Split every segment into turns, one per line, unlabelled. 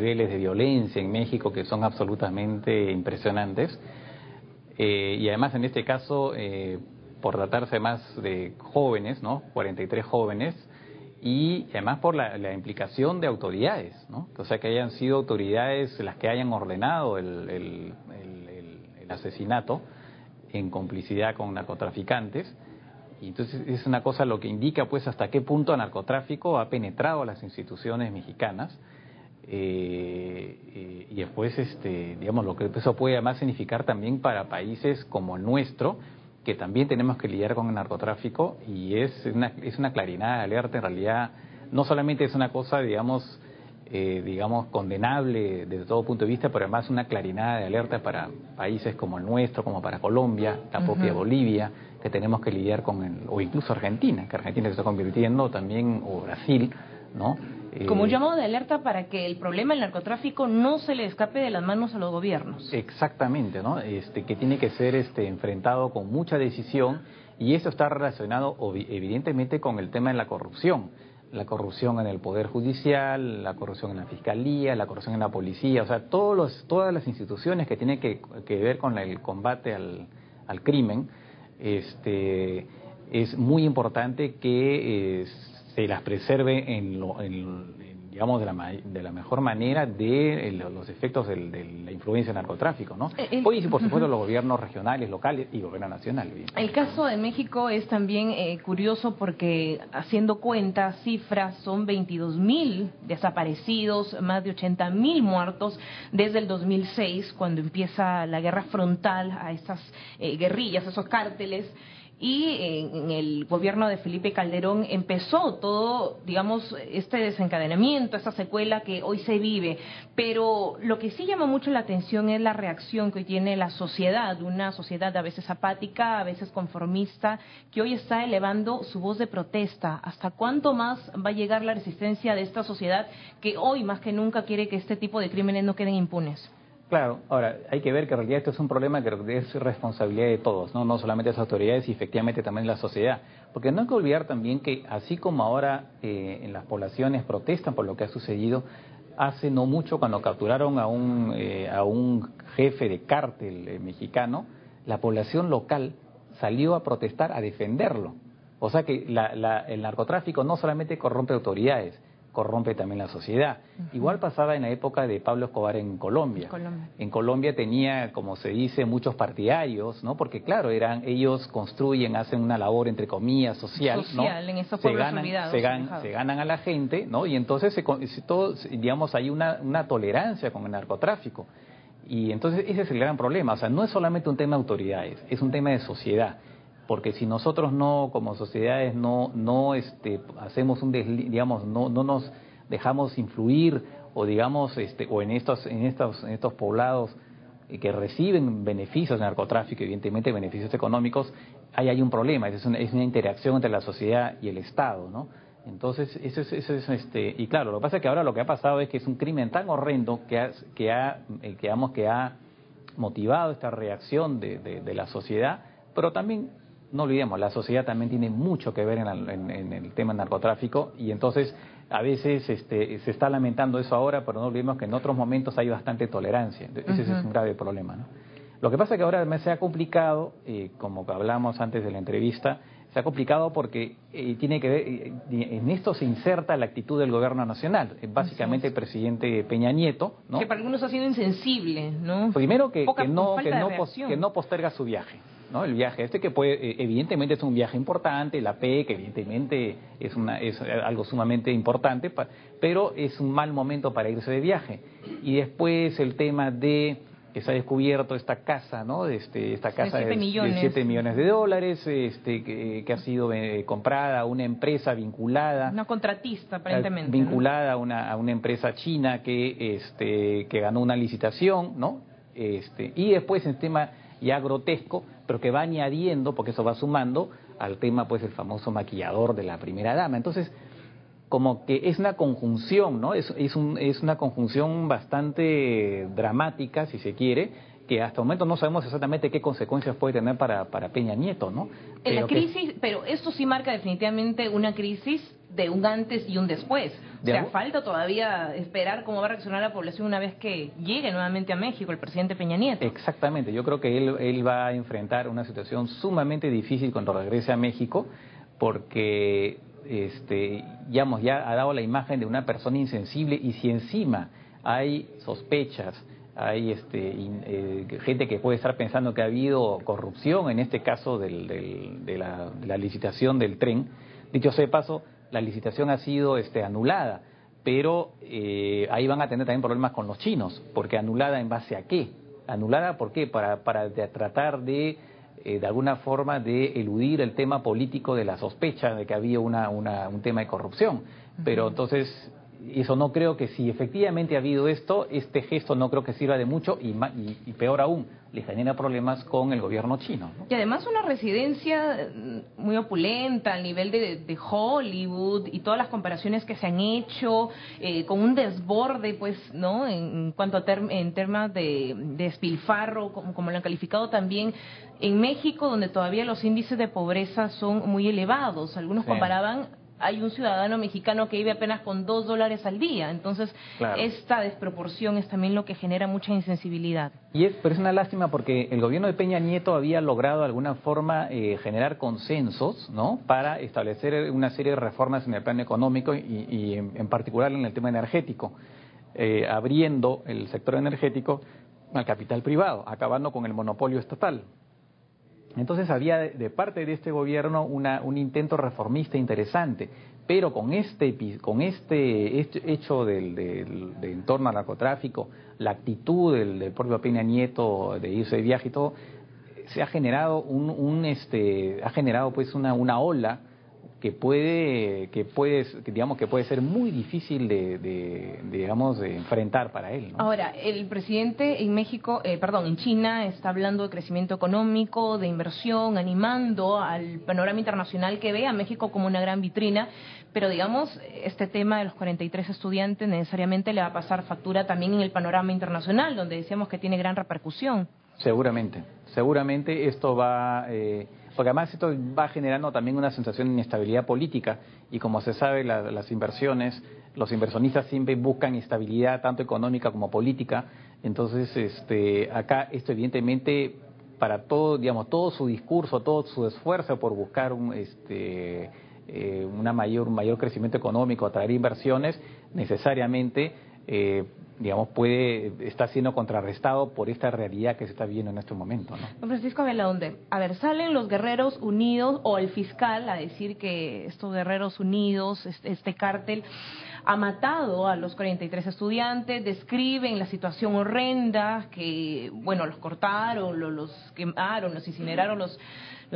niveles de violencia en México que son absolutamente impresionantes. Y además en este caso, por tratarse más de jóvenes, ¿no? 43 jóvenes, y además por la implicación de autoridades, ¿no? O sea, que hayan sido autoridades las que hayan ordenado el asesinato en complicidad con narcotraficantes. Y entonces es una cosa lo que indica pues hasta qué punto el narcotráfico ha penetrado a las instituciones mexicanas. Y después, digamos, lo que eso puede además significar también para países como el nuestro, que también tenemos que lidiar con el narcotráfico, y es una clarinada de alerta. En realidad no solamente es una cosa, digamos, condenable desde todo punto de vista, pero además una clarinada de alerta para países como el nuestro, como para Colombia, la propia Bolivia, que tenemos que lidiar con o incluso Argentina, que Argentina se está convirtiendo también, o Brasil, ¿no?
Como un llamado de alerta para que el problema del narcotráfico no se le escape de las manos a los gobiernos.
Exactamente, ¿no? Que tiene que ser enfrentado con mucha decisión, y eso está relacionado evidentemente con el tema de la corrupción en el Poder Judicial, la corrupción en la Fiscalía, la corrupción en la Policía, o sea, todas las instituciones que tienen que ver con el combate al crimen. Es muy importante que se las preserve digamos, de la mejor manera de los efectos de la influencia del narcotráfico, ¿no? Hoy, por supuesto, los gobiernos regionales, locales y gobierno nacional.
El caso de México es también curioso porque, haciendo cuentas, cifras, son 22.000 desaparecidos, más de 80.000 muertos desde el 2006, cuando empieza la guerra frontal a esas guerrillas, esos cárteles. Y en el gobierno de Felipe Calderón empezó todo, digamos, este desencadenamiento, esta secuela que hoy se vive. Pero lo que sí llama mucho la atención es la reacción que hoy tiene la sociedad, una sociedad a veces apática, a veces conformista, que hoy está elevando su voz de protesta. ¿Hasta cuánto más va a llegar la resistencia de esta sociedad que hoy más que nunca quiere que este tipo de crímenes no queden impunes?
Claro, ahora hay que ver que en realidad esto es un problema que es responsabilidad de todos, no solamente de las autoridades, y efectivamente también de la sociedad. Porque no hay que olvidar también que así como ahora en las poblaciones protestan por lo que ha sucedido, hace no mucho cuando capturaron a un jefe de cártel mexicano, la población local salió a protestar, a defenderlo. O sea que el narcotráfico no solamente corrompe autoridades, corrompe también la sociedad. Igual pasaba en la época de Pablo Escobar en Colombia. En Colombia tenía, como se dice, muchos partidarios, ¿no? Porque claro, ellos construyen, hacen una labor entre comillas social, ¿no?
En esos pueblos olvidados,
se ganan a la gente, ¿no? Y entonces digamos, hay una tolerancia con el narcotráfico. Y entonces ese es el gran problema. O sea, no es solamente un tema de autoridades, es un tema de sociedad. Porque si nosotros no, como sociedades, no hacemos digamos, no nos dejamos influir, o digamos, o en estos poblados que reciben beneficios del narcotráfico, evidentemente beneficios económicos, hay un problema. Es una interacción entre la sociedad y el Estado, ¿no? Entonces, y claro, lo que pasa es que ahora lo que ha pasado es que es un crimen tan horrendo que ha motivado esta reacción de la sociedad, pero también no olvidemos, la sociedad también tiene mucho que ver en el tema del narcotráfico, y entonces a veces se está lamentando eso ahora, pero no olvidemos que en otros momentos hay bastante tolerancia. Ese es un grave problema, ¿no? Lo que pasa es que ahora se ha complicado, como hablamos antes de la entrevista, se ha complicado porque tiene que ver, en esto se inserta la actitud del gobierno nacional, básicamente el presidente Peña Nieto, ¿no?
Que para algunos ha sido insensible, ¿no?
Primero que no posterga su viaje, ¿no? El viaje que evidentemente es un viaje importante, la PEC evidentemente es algo sumamente importante, pero es un mal momento para irse de viaje. Y después el tema de que se ha descubierto esta casa, ¿no? Esta casa de 7 millones de dólares, que ha sido comprada a una empresa vinculada,
una contratista aparentemente,
vinculada, ¿no? a una empresa china que ganó una licitación, ¿no? Y después el tema ya grotesco, pero que va añadiendo, porque eso va sumando al tema, pues, el famoso maquillador de la primera dama. Entonces, como que es una conjunción, ¿no? Es una conjunción bastante dramática, si se quiere, que hasta el momento no sabemos exactamente qué consecuencias puede tener para Peña Nieto, ¿no?
Pero esto sí marca definitivamente una crisis de un antes y un después. O sea, falta todavía esperar cómo va a reaccionar la población una vez que llegue nuevamente a México el presidente Peña Nieto.
Exactamente, yo creo que él va a enfrentar una situación sumamente difícil cuando regrese a México, porque digamos, ya ha dado la imagen de una persona insensible, y si encima hay sospechas, hay gente que puede estar pensando que ha habido corrupción en este caso de la licitación del tren. Dicho sea de paso, la licitación ha sido anulada, pero ahí van a tener también problemas con los chinos, porque anulada ¿en base a qué? ¿Anulada por qué? Para tratar de alguna forma de eludir el tema político de la sospecha de que había un tema de corrupción. Pero entonces, eso no creo que, si efectivamente ha habido esto, este gesto no creo que sirva de mucho, y peor aún, le genera problemas con el gobierno chino, ¿no?
Y además una residencia muy opulenta al nivel de Hollywood, y todas las comparaciones que se han hecho, con un desborde, pues, ¿no? En cuanto a en temas de despilfarro, como lo han calificado también en México, donde todavía los índices de pobreza son muy elevados. Algunos comparaban, hay un ciudadano mexicano que vive apenas con $2 al día. Entonces, esta desproporción es también lo que genera mucha insensibilidad.
Pero es una lástima, porque el gobierno de Peña Nieto había logrado de alguna forma generar consensos, ¿no?, para establecer una serie de reformas en el plano económico y en particular en el tema energético, abriendo el sector energético al capital privado, acabando con el monopolio estatal. Entonces había de parte de este gobierno un intento reformista interesante, pero con este hecho en torno al narcotráfico, la actitud del propio Peña Nieto de irse de viaje y todo, se ha generado pues una ola que puede ser muy difícil de enfrentar para él, ¿no?
Ahora, el presidente en en China está hablando de crecimiento económico, de inversión, animando al panorama internacional, que ve a México como una gran vitrina, pero digamos, este tema de los 43 estudiantes necesariamente le va a pasar factura también en el panorama internacional, donde decíamos que tiene gran repercusión.
Seguramente esto va... porque además esto va generando también una sensación de inestabilidad política, y como se sabe, las inversiones, los inversionistas siempre buscan estabilidad tanto económica como política. Entonces, acá esto evidentemente, para todo su discurso, todo su esfuerzo por buscar un mayor crecimiento económico, atraer inversiones, necesariamente está siendo contrarrestado por esta realidad que se está viviendo en este momento, ¿no?
Don Francisco Belaunde, a ver, salen los Guerreros Unidos o el fiscal a decir que estos Guerreros Unidos, este cártel, ha matado a los 43 estudiantes, describen la situación horrenda, que, bueno, los cortaron, los quemaron, los incineraron, los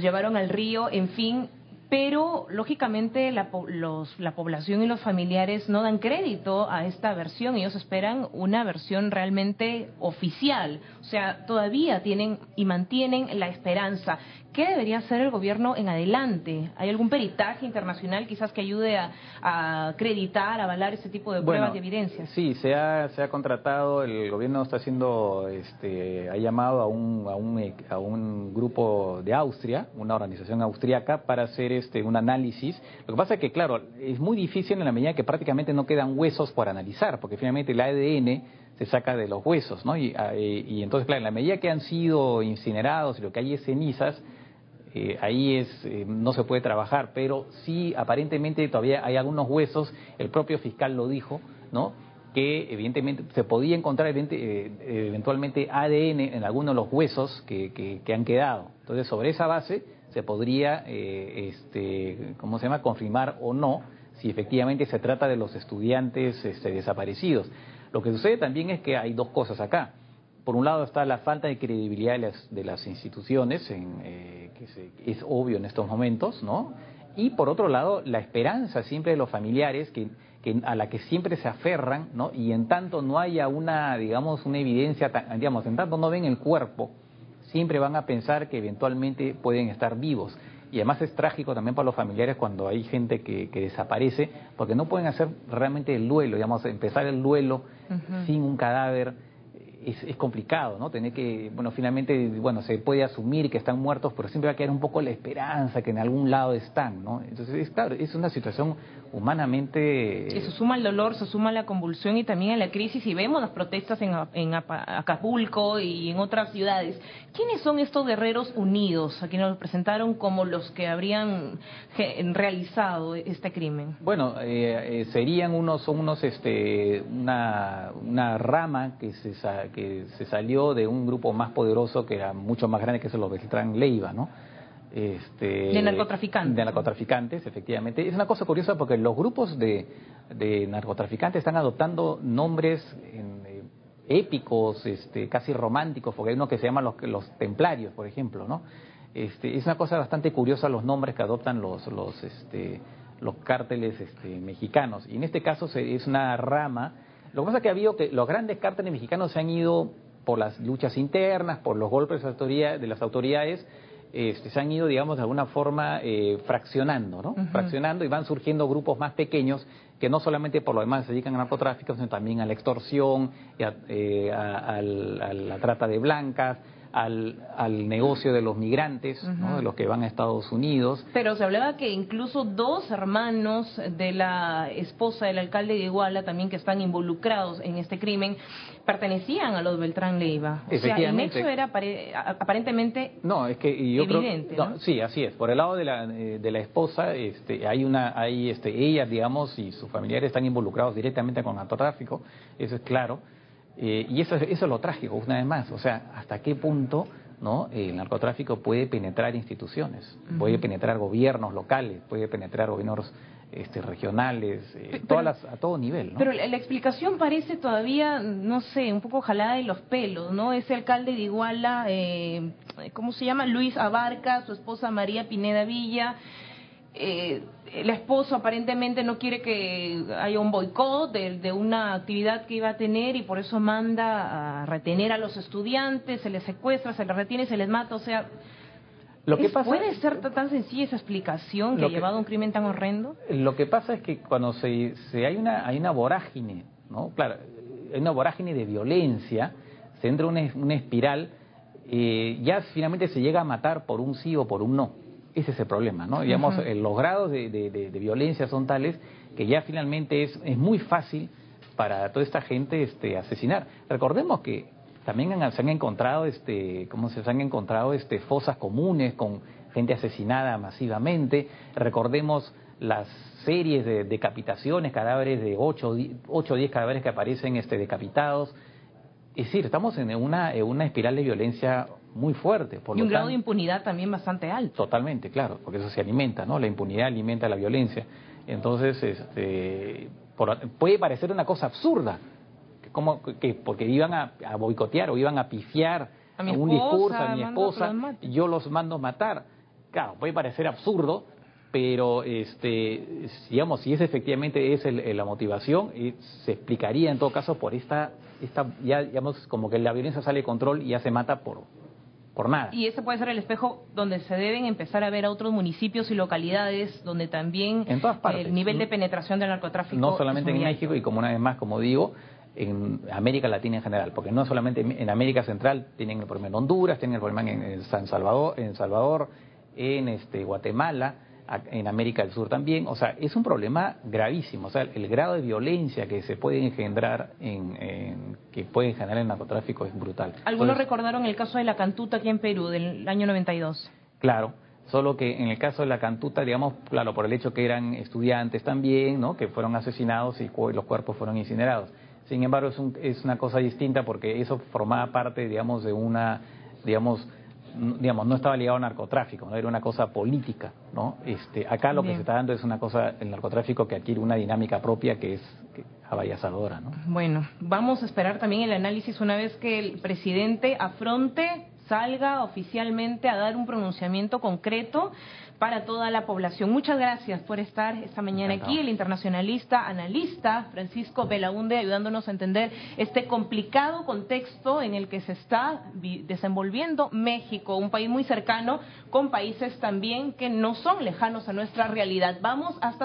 llevaron al río, en fin. Pero, lógicamente, la población y los familiares no dan crédito a esta versión. Ellos esperan una versión realmente oficial. O sea, todavía tienen y mantienen la esperanza. ¿Qué debería hacer el gobierno en adelante? ¿Hay algún peritaje internacional quizás que ayude a acreditar, a avalar este tipo de pruebas y evidencias?
Sí, se ha contratado, el gobierno está haciendo, ha llamado a un grupo de Austria, una organización austriaca, para hacer un análisis. Lo que pasa es que, claro, es muy difícil en la medida que prácticamente no quedan huesos por analizar, porque finalmente el ADN se saca de los huesos, ¿no? Y entonces, claro, en la medida que han sido incinerados y lo que hay es cenizas, ahí no se puede trabajar, pero sí, aparentemente todavía hay algunos huesos. El propio fiscal lo dijo, ¿no?, que evidentemente se podía encontrar eventualmente ADN en algunos de los huesos que han quedado. Entonces, sobre esa base se podría confirmar o no si efectivamente se trata de los estudiantes desaparecidos. Lo que sucede también es que hay dos cosas acá. Por un lado está la falta de credibilidad de las instituciones, que es obvio en estos momentos, ¿no? Y por otro lado, la esperanza siempre de los familiares a la que siempre se aferran, ¿no? Y en tanto no haya una evidencia, en tanto no ven el cuerpo, siempre van a pensar que eventualmente pueden estar vivos. Y además es trágico también para los familiares cuando hay gente que desaparece, porque no pueden hacer realmente el duelo, empezar el duelo sin un cadáver. es complicado, ¿no? Tener que, bueno, finalmente, bueno, se puede asumir que están muertos, pero siempre va a quedar un poco la esperanza que en algún lado están, ¿no? Entonces, claro, es una situación humanamente...
Eso suma el dolor, se suma la convulsión y también a la crisis, y vemos las protestas en Acapulco y en otras ciudades. ¿Quiénes son estos guerreros unidos, a quienes nos presentaron como los que habrían realizado este crimen?
Bueno, serían una rama que se salió de un grupo más poderoso que era mucho más grande, que es los Beltrán Leiva, ¿no?
De narcotraficantes.
De narcotraficantes, efectivamente. Es una cosa curiosa porque los grupos de narcotraficantes están adoptando nombres épicos, casi románticos, porque hay uno que se llama los templarios, por ejemplo, ¿no? Es una cosa bastante curiosa los nombres que adoptan los cárteles mexicanos. Y en este caso es una rama. Lo que pasa es que ha habido que los grandes cárteles mexicanos se han ido por las luchas internas, por los golpes de las autoridades, se han ido, digamos, de alguna forma fraccionando, ¿no? Fraccionando, y van surgiendo grupos más pequeños que no solamente por lo demás se dedican al narcotráfico, sino también a la extorsión, a la trata de blancas, al negocio de los migrantes, ¿no? De los que van a Estados Unidos.
Pero se hablaba que incluso 2 hermanos de la esposa del alcalde de Iguala, también que están involucrados en este crimen, pertenecían a los Beltrán Leiva. O sea, el hecho era aparentemente evidente, ¿no?
Sí, así es. Por el lado de la esposa, ella, digamos, y sus familiares están involucrados directamente con el narcotráfico, eso es claro. Y eso es lo trágico, una vez más. O sea, ¿hasta qué punto, no, el narcotráfico puede penetrar instituciones, puede penetrar gobiernos locales, puede penetrar gobiernos regionales, a todo nivel, ¿no?
Pero la explicación parece todavía, no sé, un poco jalada de los pelos, ¿no? Ese alcalde de Iguala, ¿cómo se llama? Luis Abarca, su esposa María Pineda Villa. La esposa aparentemente no quiere que haya un boicot de una actividad que iba a tener, y por eso manda a retener a los estudiantes, se les secuestra, se les retiene, se les mata. O sea, ¿puede ser tan sencilla esa explicación que ha llevado a un crimen tan horrendo?
Lo que pasa es que cuando hay una vorágine, ¿no? Claro, hay una vorágine de violencia, se entra una espiral, ya finalmente se llega a matar por un sí o por un no. Ese es el problema, ¿no? Digamos, los grados de violencia son tales que ya finalmente es muy fácil para toda esta gente asesinar. Recordemos que también se han encontrado fosas comunes con gente asesinada masivamente. Recordemos las series de decapitaciones, cadáveres de 8 o 10 cadáveres que aparecen decapitados. Es decir, estamos en una espiral de violencia muy fuerte.
Y un grado de impunidad también bastante alto.
Totalmente, claro, porque eso se alimenta, ¿no? La impunidad alimenta la violencia. Entonces, puede parecer una cosa absurda, porque iban a boicotear o iban a pifiar un discurso a mi esposa, yo los mando matar. Claro, puede parecer absurdo, pero digamos, si efectivamente es la motivación, se explicaría en todo caso por ya digamos, como que la violencia sale de control y ya se mata por nada.
Y ese puede ser el espejo donde se deben empezar a ver a otros municipios y localidades donde también
en todas partes,
el nivel de penetración del narcotráfico
no solamente en México, y como una vez más, como digo, en América Latina en general, porque no solamente en América Central tienen el problema en Honduras, tienen el problema en San Salvador, en Guatemala, en América del Sur también. O sea, es un problema gravísimo. O sea, el grado de violencia que se puede engendrar que puede generar el narcotráfico es brutal.
Algunos recordaron el caso de la Cantuta aquí en Perú del año 92.
Claro, solo que en el caso de la Cantuta, digamos, claro, por el hecho que eran estudiantes también, ¿no? Que fueron asesinados y los cuerpos fueron incinerados. Sin embargo, es una cosa distinta porque eso formaba parte, digamos, de no estaba ligado al narcotráfico, no era una cosa política, ¿no? Acá lo que se está dando es una cosa, el narcotráfico que adquiere una dinámica propia que es avasalladora, ¿no?
Bueno, vamos a esperar también el análisis una vez que el presidente salga oficialmente a dar un pronunciamiento concreto para toda la población. Muchas gracias por estar esta mañana aquí, el internacionalista, analista Francisco Belaúnde, ayudándonos a entender este complicado contexto en el que se está desenvolviendo México, un país muy cercano, con países también que no son lejanos a nuestra realidad. Vamos hasta